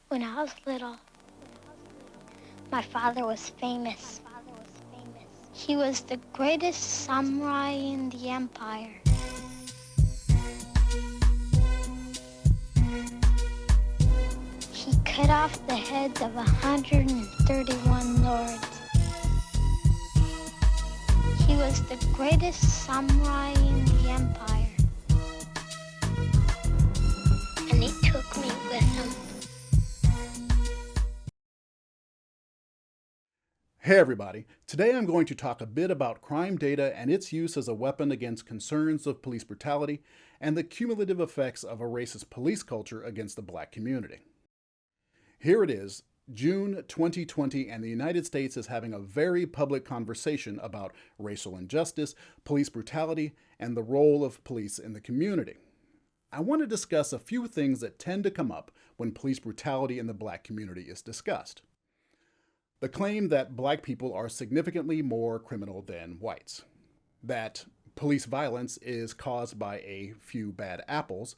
When I was little, my father was famous. He was the greatest samurai in the empire. He cut off the heads of 131 lords. He was the greatest samurai in the empire. And he took me with him. Hey everybody, today I'm going to talk a bit about crime data and its use as a weapon against concerns of police brutality and the cumulative effects of a racist police culture against the black community. Here it is, June 2020, and the United States is having a very public conversation about racial injustice, police brutality, and the role of police in the community. I want to discuss a few things that tend to come up when police brutality in the black community is discussed. The claim that black people are significantly more criminal than whites, that police violence is caused by a few bad apples,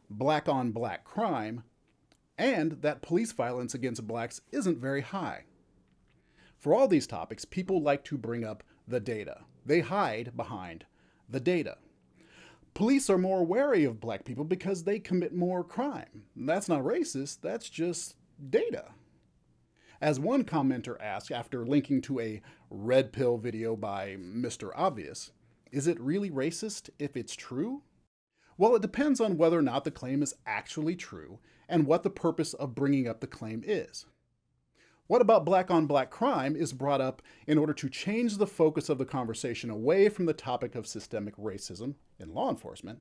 black on black crime, and that police violence against blacks isn't very high. For all these topics, people like to bring up the data. They hide behind the data. Police are more wary of black people because they commit more crime. That's not racist, that's just data. As one commenter asked after linking to a red pill video by Mr. Obvious, is it really racist if it's true? Well, it depends on whether or not the claim is actually true and what the purpose of bringing up the claim is. What about black on black crime is brought up in order to change the focus of the conversation away from the topic of systemic racism in law enforcement.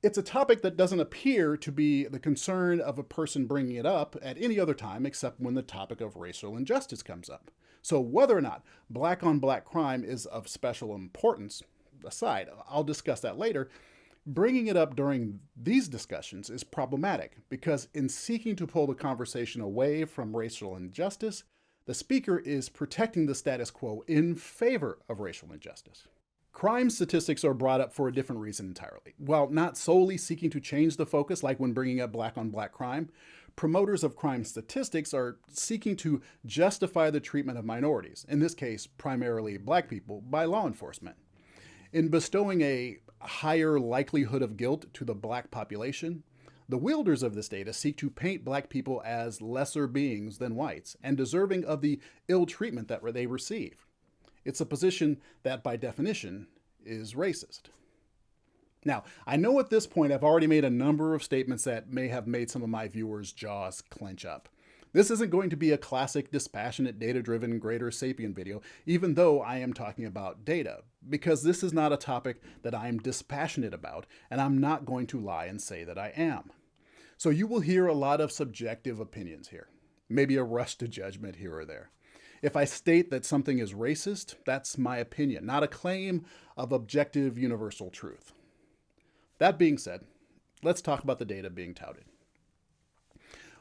It's a topic that doesn't appear to be the concern of a person bringing it up at any other time except when the topic of racial injustice comes up. So whether or not black on black crime is of special importance aside, I'll discuss that later, bringing it up during these discussions is problematic because in seeking to pull the conversation away from racial injustice, the speaker is protecting the status quo in favor of racial injustice. Crime statistics are brought up for a different reason entirely. While not solely seeking to change the focus, like when bringing up black on black crime, promoters of crime statistics are seeking to justify the treatment of minorities, in this case primarily black people, by law enforcement. In bestowing a higher likelihood of guilt to the black population, the wielders of this data seek to paint black people as lesser beings than whites and deserving of the ill treatment that they receive. It's a position that, by definition, is racist. Now, I know at this point I've already made a number of statements that may have made some of my viewers' jaws clench up. This isn't going to be a classic, dispassionate, data-driven GreaterSapien video, even though I am talking about data, because this is not a topic that I am dispassionate about, and I'm not going to lie and say that I am. So you will hear a lot of subjective opinions here, maybe a rush to judgment here or there. If I state that something is racist, that's my opinion, not a claim of objective universal truth. That being said, let's talk about the data being touted.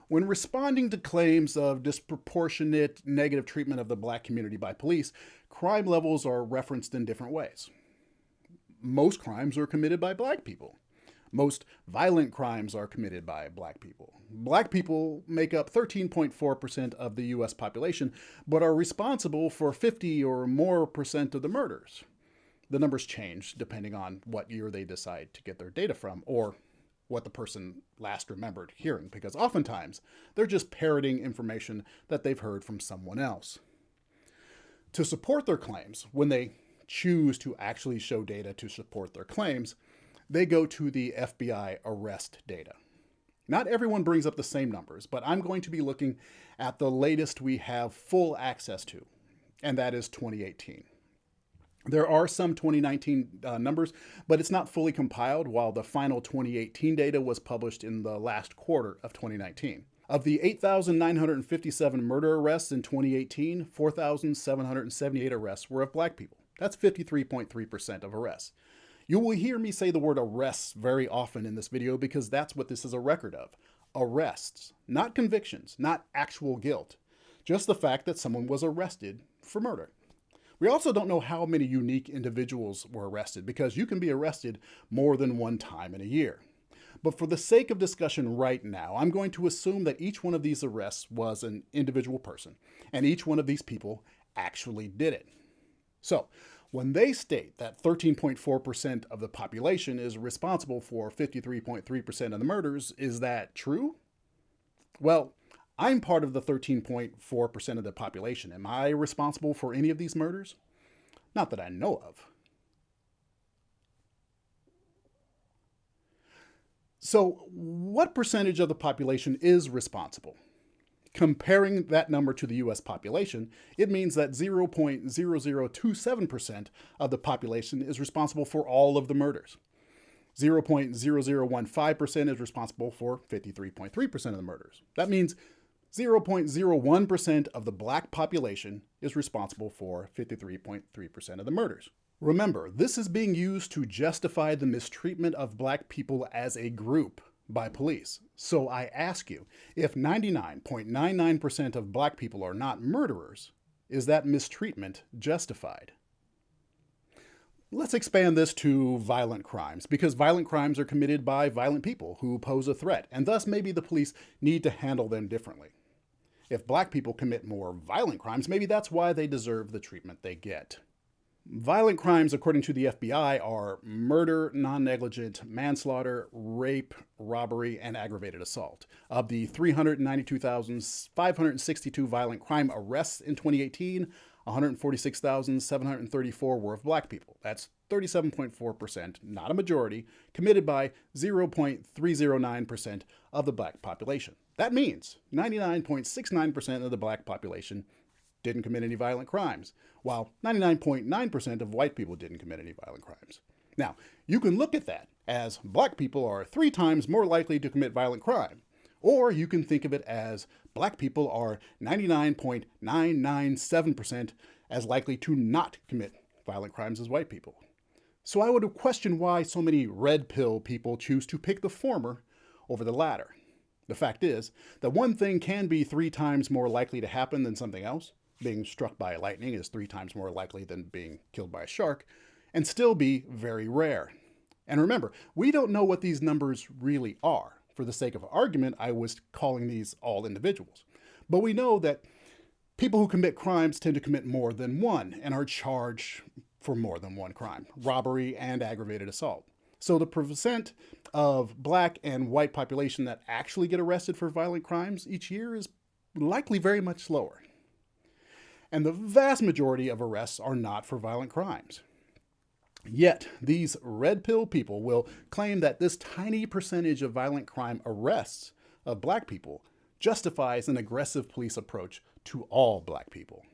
When responding to claims of disproportionate negative treatment of the black community by police, crime levels are referenced in different ways. Most crimes are committed by black people. Most violent crimes are committed by black people. Black people make up 13.4% of the US population, but are responsible for 50 or more percent of the murders. The numbers change depending on what year they decide to get their data from, or what the person last remembered hearing, because oftentimes they're just parroting information that they've heard from someone else. To support their claims, when they choose to actually show data to support their claims, they go to the FBI arrest data. Not everyone brings up the same numbers, but I'm going to be looking at the latest we have full access to, and that is 2018. There are some 2019 numbers, but it's not fully compiled, while the final 2018 data was published in the last quarter of 2019. Of the 8,957 murder arrests in 2018, 4,778 arrests were of black people. That's 53.3% of arrests. You will hear me say the word arrests very often in this video because that's what this is a record of. Arrests, not convictions, not actual guilt. Just the fact that someone was arrested for murder. We also don't know how many unique individuals were arrested because you can be arrested more than one time in a year. But for the sake of discussion right now, I'm going to assume that each one of these arrests was an individual person, and each one of these people actually did it. So, when they state that 13.4% of the population is responsible for 53.3% of the murders, is that true? Well, I'm part of the 13.4% of the population. Am I responsible for any of these murders? Not that I know of. So, what percentage of the population is responsible? Comparing that number to the US population, it means that 0.0027% of the population is responsible for all of the murders. 0.0015% is responsible for 53.3% of the murders. That means 0.01% of the black population is responsible for 53.3% of the murders. Remember, this is being used to justify the mistreatment of black people as a group by police. So I ask you, if 99.99% of black people are not murderers, is that mistreatment justified? Let's expand this to violent crimes, because violent crimes are committed by violent people who pose a threat, and thus maybe the police need to handle them differently. If black people commit more violent crimes, maybe that's why they deserve the treatment they get. Violent crimes, according to the FBI, are murder, non-negligent manslaughter, rape, robbery, and aggravated assault. Of the 392,562 violent crime arrests in 2018, 146,734 were of black people. That's 37.4%, not a majority, committed by 0.309% of the black population. That means 99.69% of the black population didn't commit any violent crimes, while 99.9% of white people didn't commit any violent crimes. Now, you can look at that as black people are 3 times more likely to commit violent crime, or you can think of it as black people are 99.997% as likely to not commit violent crimes as white people. So I would question why so many red pill people choose to pick the former over the latter. The fact is that one thing can be 3 times more likely to happen than something else. Being struck by lightning is 3 times more likely than being killed by a shark, and still be very rare. And remember, we don't know what these numbers really are. For the sake of argument, I was calling these all individuals. But we know that people who commit crimes tend to commit more than one and are charged for more than one crime, robbery and aggravated assault. So the percent of black and white population that actually get arrested for violent crimes each year is likely very much lower. And the vast majority of arrests are not for violent crimes. Yet, these red pill people will claim that this tiny percentage of violent crime arrests of black people justifies an aggressive police approach to all black people.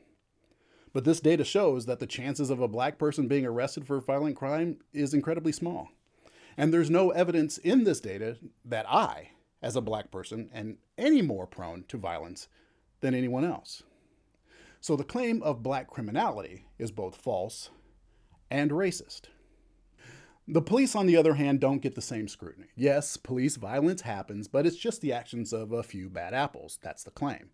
But this data shows that the chances of a black person being arrested for violent crime is incredibly small. And there's no evidence in this data that I, as a black person, am any more prone to violence than anyone else. So the claim of black criminality is both false and racist. The police, on the other hand, don't get the same scrutiny. Yes, police violence happens, but it's just the actions of a few bad apples. That's the claim.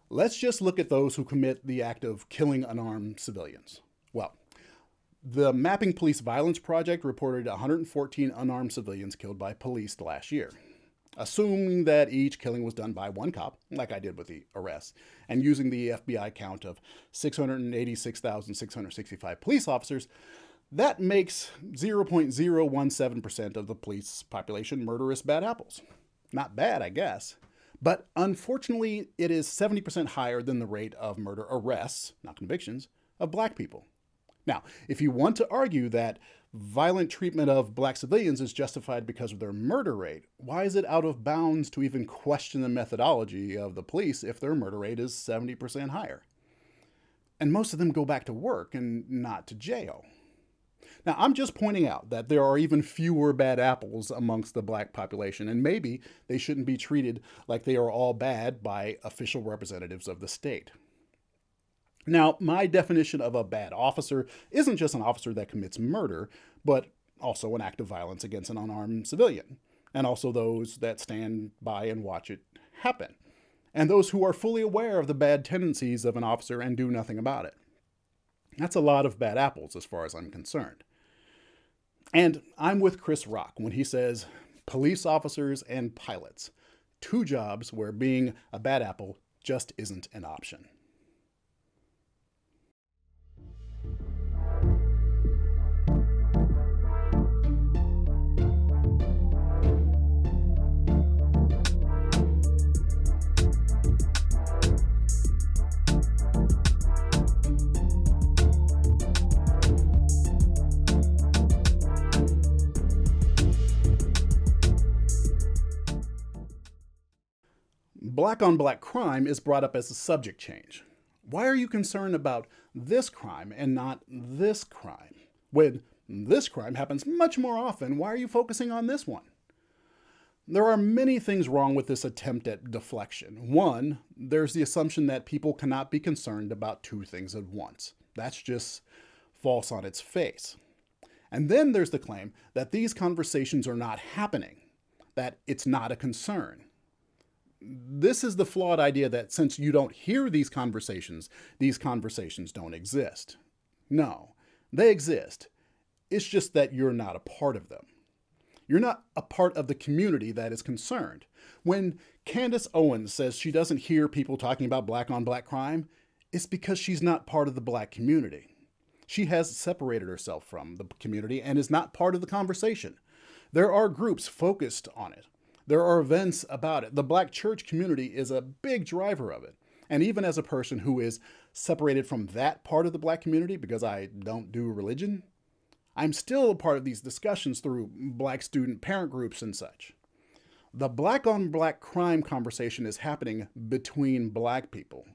Let's just look at those who commit the act of killing unarmed civilians. Well, the Mapping Police Violence Project reported 114 unarmed civilians killed by police last year. Assuming that each killing was done by one cop, like I did with the arrests, and using the FBI count of 686,665 police officers, that makes 0.017% of the police population murderous bad apples. Not bad, I guess. But unfortunately, it is 70% higher than the rate of murder arrests, not convictions, of black people. Now, if you want to argue that violent treatment of black civilians is justified because of their murder rate, why is it out of bounds to even question the methodology of the police if their murder rate is 70% higher? And most of them go back to work and not to jail. Now, I'm just pointing out that there are even fewer bad apples amongst the black population, and maybe they shouldn't be treated like they are all bad by official representatives of the state. Now, my definition of a bad officer isn't just an officer that commits murder, but also an act of violence against an unarmed civilian, and also those that stand by and watch it happen, and those who are fully aware of the bad tendencies of an officer and do nothing about it. That's a lot of bad apples as far as I'm concerned. And I'm with Chris Rock when he says police officers and pilots. Two jobs where being a bad apple just isn't an option. Black on black crime is brought up as a subject change. Why are you concerned about this crime and not this crime? When this crime happens much more often, why are you focusing on this one? There are many things wrong with this attempt at deflection. One, there's the assumption that people cannot be concerned about two things at once. That's just false on its face. And then there's the claim that these conversations are not happening, that it's not a concern. This is the flawed idea that since you don't hear these conversations don't exist. No, they exist. It's just that you're not a part of them. You're not a part of the community that is concerned. When Candace Owens says she doesn't hear people talking about black on black crime, it's because she's not part of the black community. She has separated herself from the community and is not part of the conversation. There are groups focused on it. There are events about it. The black church community is a big driver of it. And even as a person who is separated from that part of the black community because I don't do religion, I'm still a part of these discussions through black student parent groups and such. The black on black crime conversation is happening between black people.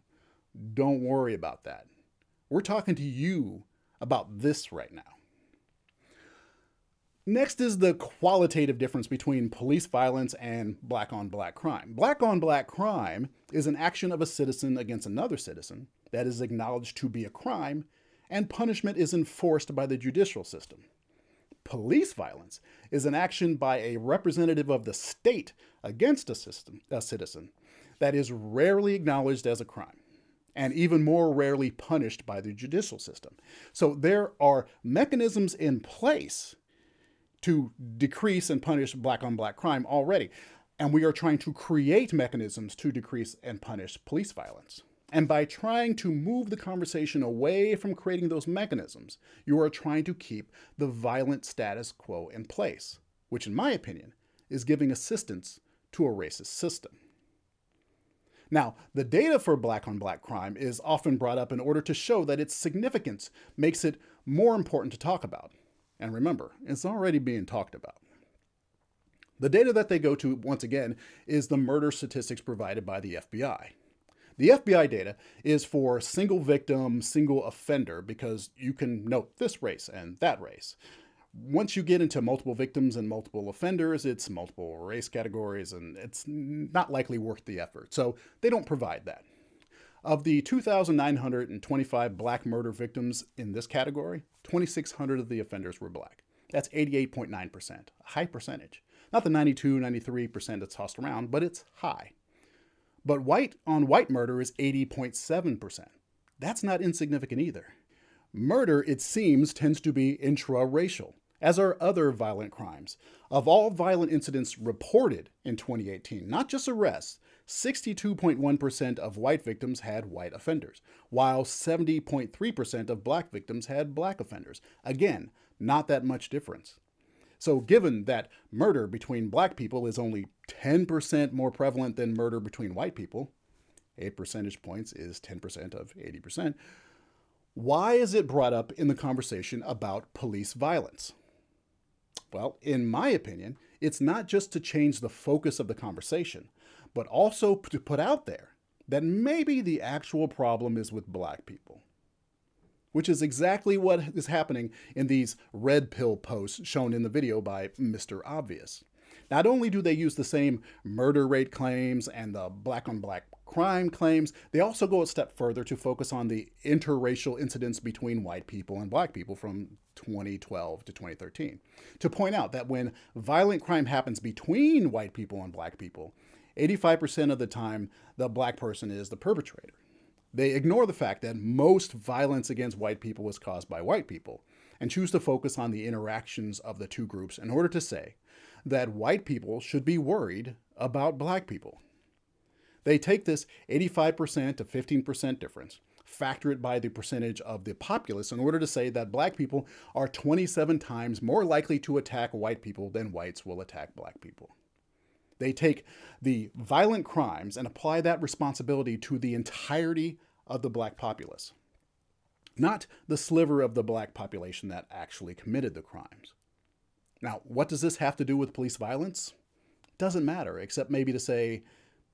Don't worry about that. We're talking to you about this right now. Next is the qualitative difference between police violence and black on black crime. Black on black crime is an action of a citizen against another citizen that is acknowledged to be a crime, and punishment is enforced by the judicial system. Police violence is an action by a representative of the state against a citizen that is rarely acknowledged as a crime, and even more rarely punished by the judicial system. So there are mechanisms in place to decrease and punish black on black crime already. And we are trying to create mechanisms to decrease and punish police violence. And by trying to move the conversation away from creating those mechanisms, you are trying to keep the violent status quo in place, which in my opinion is giving assistance to a racist system. Now, the data for black on black crime is often brought up in order to show that its significance makes it more important to talk about. And remember, it's already being talked about. The data that they go to, once again, is the murder statistics provided by the FBI. The FBI data is for single victim, single offender, because you can note this race and that race. Once you get into multiple victims and multiple offenders, it's multiple race categories, and it's not likely worth the effort. So they don't provide that. Of the 2,925 black murder victims in this category, 2,600 of the offenders were black. That's 88.9%, a high percentage. Not the 92, 93% that's tossed around, but it's high. But white on white murder is 80.7%. That's not insignificant either. Murder, it seems, tends to be intraracial, as are other violent crimes. Of all violent incidents reported in 2018, not just arrests, 62.1% of white victims had white offenders, while 70.3% of black victims had black offenders. Again, not that much difference. So given that murder between black people is only 10% more prevalent than murder between white people, 8 percentage points is 10% of 80%, why is it brought up in the conversation about police violence? Well, in my opinion, it's not just to change the focus of the conversation, but also to put out there that maybe the actual problem is with black people, which is exactly what is happening in these red pill posts shown in the video by Mr. Obvious. Not only do they use the same murder rate claims and the black on black crime claims, they also go a step further to focus on the interracial incidents between white people and black people from 2012 to 2013, to point out that when violent crime happens between white people and black people, 85% of the time, the black person is the perpetrator. They ignore the fact that most violence against white people was caused by white people and choose to focus on the interactions of the two groups in order to say that white people should be worried about black people. They take this 85% to 15% difference, factor it by the percentage of the populace in order to say that black people are 27 times more likely to attack white people than whites will attack black people. They take the violent crimes and apply that responsibility to the entirety of the black populace, not the sliver of the black population that actually committed the crimes. Now, what does this have to do with police violence? Doesn't matter, except maybe to say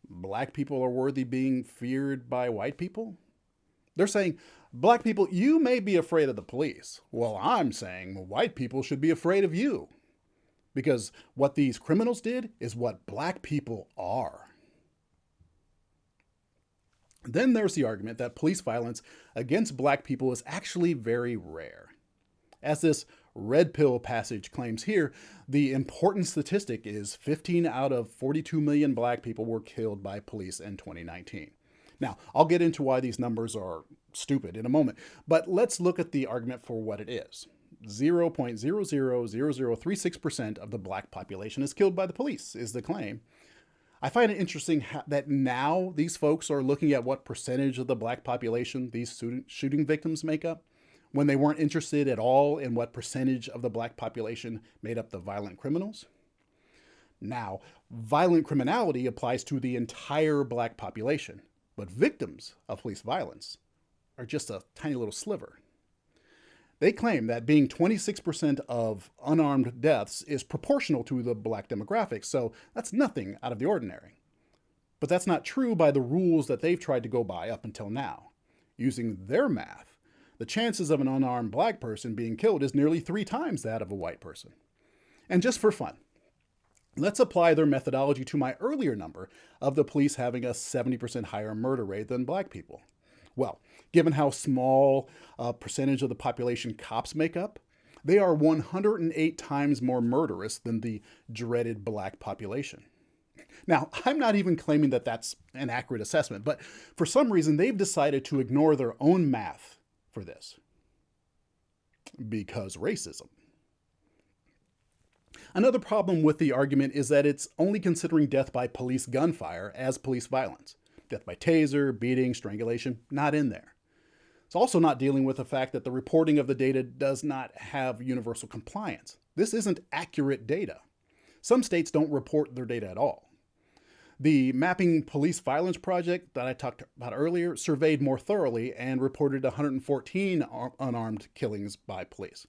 black people are worthy being feared by white people. They're saying, black people, you may be afraid of the police. Well, I'm saying white people should be afraid of you. Because what these criminals did is what black people are. Then there's the argument that police violence against black people is actually very rare. As this red pill passage claims here, the important statistic is 15 out of 42 million black people were killed by police in 2019. Now, I'll get into why these numbers are stupid in a moment, but let's look at the argument for what it is. 0.000036% of the black population is killed by the police, is the claim. I find it interesting that now these folks are looking at what percentage of the black population these shooting victims make up, when they weren't interested at all in what percentage of the black population made up the violent criminals. Now, violent criminality applies to the entire black population, but victims of police violence are just a tiny little sliver. They claim that being 26% of unarmed deaths is proportional to the black demographic, so that's nothing out of the ordinary. But that's not true by the rules that they've tried to go by up until now. Using their math, the chances of an unarmed black person being killed is nearly 3 times that of a white person. And just for fun, let's apply their methodology to my earlier number of the police having a 70% higher murder rate than black people. Well, given how small a percentage of the population cops make up, they are 108 times more murderous than the dreaded black population. Now, I'm not even claiming that that's an accurate assessment, but for some reason they've decided to ignore their own math for this. Because racism. Another problem with the argument is that it's only considering death by police gunfire as police violence. Death by taser, beating, strangulation, not in there. It's also not dealing with the fact that the reporting of the data does not have universal compliance. This isn't accurate data. Some states don't report their data at all. The Mapping Police Violence Project that I talked about earlier surveyed more thoroughly and reported 114 unarmed killings by police.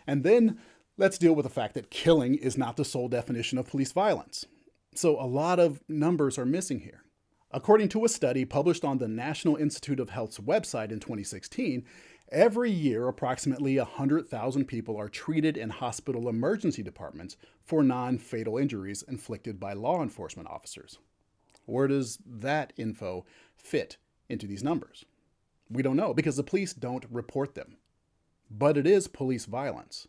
And then let's deal with the fact that killing is not the sole definition of police violence. So a lot of numbers are missing here. According to a study published on the National Institute of Health's website in 2016, every year approximately 100,000 people are treated in hospital emergency departments for non-fatal injuries inflicted by law enforcement officers. Where does that info fit into these numbers? We don't know because the police don't report them. But it is police violence.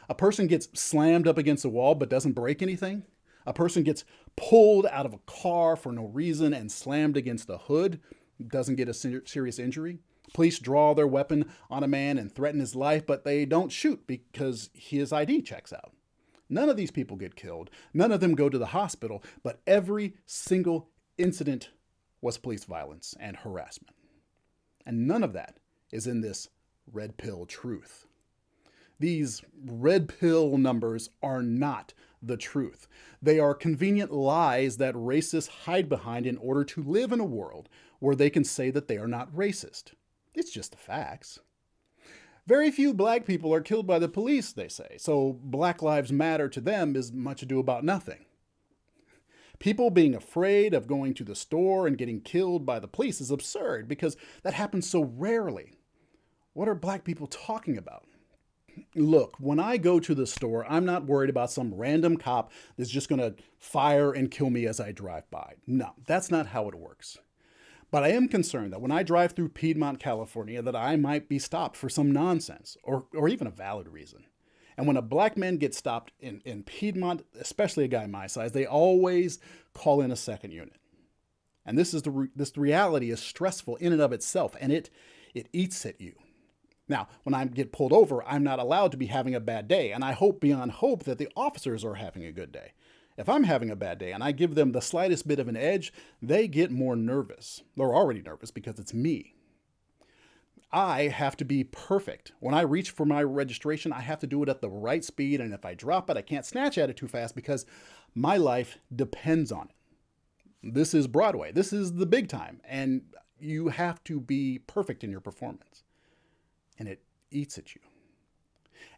A person gets slammed up against a wall but doesn't break anything. A person gets pulled out of a car for no reason and slammed against the hood, doesn't get a serious injury. Police draw their weapon on a man and threaten his life, but they don't shoot because his ID checks out. None of these people get killed. None of them go to the hospital, but every single incident was police violence and harassment. And none of that is in this red pill truth. These red pill numbers are not the truth. They are convenient lies that racists hide behind in order to live in a world where they can say that they are not racist. It's just the facts. Very few black people are killed by the police, they say, so Black Lives Matter to them is much ado about nothing. People being afraid of going to the store and getting killed by the police is absurd because that happens so rarely. What are black people talking about? Look, when I go to the store, I'm not worried about some random cop that's just going to fire and kill me as I drive by. No, that's not how it works. But I am concerned that when I drive through Piedmont, California, that I might be stopped for some nonsense or even a valid reason. And when a black man gets stopped in Piedmont, especially a guy my size, they always call in a second unit. And this reality is stressful in and of itself, and it eats at you. Now, when I get pulled over, I'm not allowed to be having a bad day, and I hope beyond hope that the officers are having a good day. If I'm having a bad day and I give them the slightest bit of an edge, they get more nervous. They're already nervous because it's me. I have to be perfect. When I reach for my registration, I have to do it at the right speed, and if I drop it, I can't snatch at it too fast because my life depends on it. This is Broadway. This is the big time, and you have to be perfect in your performance. And it eats at you.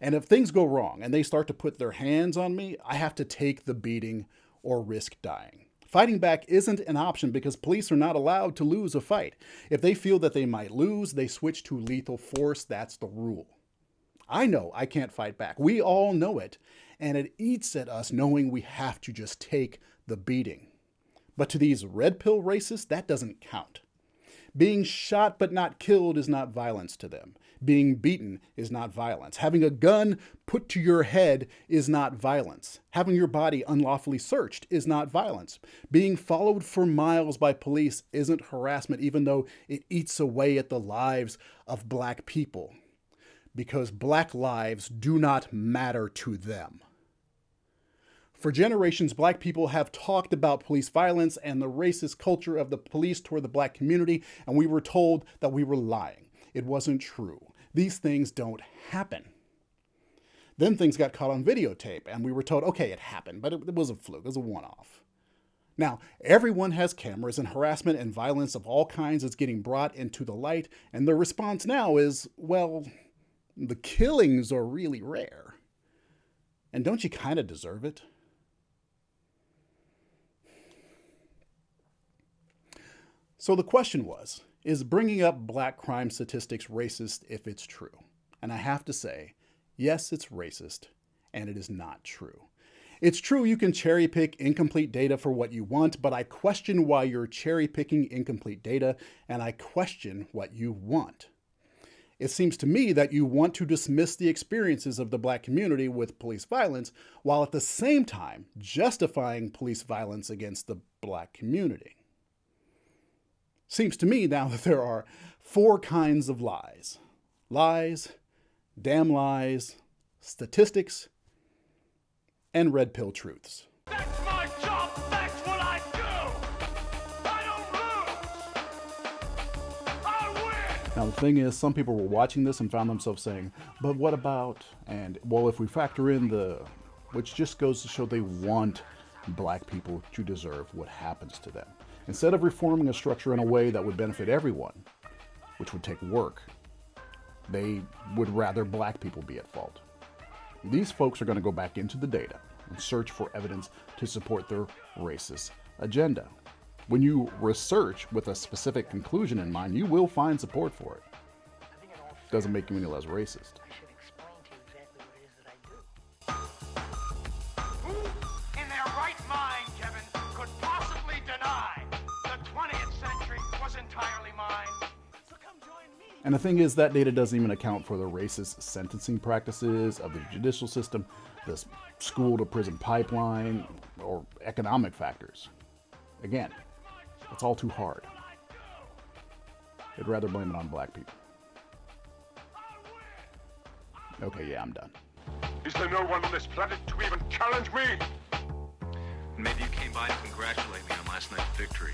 And if things go wrong and they start to put their hands on me, I have to take the beating or risk dying. Fighting back isn't an option because police are not allowed to lose a fight. If they feel that they might lose, they switch to lethal force. That's the rule. I know I can't fight back. We all know it. And it eats at us knowing we have to just take the beating. But to these red pill racists, that doesn't count. Being shot but not killed is not violence to them. Being beaten is not violence. Having a gun put to your head is not violence. Having your body unlawfully searched is not violence. Being followed for miles by police isn't harassment, even though it eats away at the lives of black people. Because black lives do not matter to them. For generations, black people have talked about police violence and the racist culture of the police toward the black community, and we were told that we were lying. It wasn't true. These things don't happen. Then things got caught on videotape, and we were told, okay, it happened, but it was a fluke. It was a one-off. Now, everyone has cameras, and harassment and violence of all kinds is getting brought into the light, and the response now is, well, the killings are really rare. And don't you kind of deserve it? So the question was, is bringing up black crime statistics racist if it's true? And I have to say, yes, it's racist, and it is not true. It's true you can cherry pick incomplete data for what you want, but I question why you're cherry picking incomplete data, and I question what you want. It seems to me that you want to dismiss the experiences of the black community with police violence, while at the same time justifying police violence against the black community. Seems to me now that there are 4 kinds of lies. Lies, damn lies, statistics, and red pill truths. That's my job! That's what I do! I don't lose! I win! Now the thing is, some people were watching this and found themselves saying, but what about, and well, if we factor in which just goes to show they want black people to deserve what happens to them. Instead of reforming a structure in a way that would benefit everyone, which would take work, they would rather black people be at fault. These folks are going to go back into the data and search for evidence to support their racist agenda. When you research with a specific conclusion in mind, you will find support for it. Doesn't make you any less racist. And the thing is, that data doesn't even account for the racist sentencing practices of the judicial system, the school-to-prison pipeline, or economic factors. Again, it's all too hard. I'd rather blame it on black people. Okay, yeah, I'm done. Is there no one on this planet to even challenge me? Maybe you came by to congratulate me on last night's victory.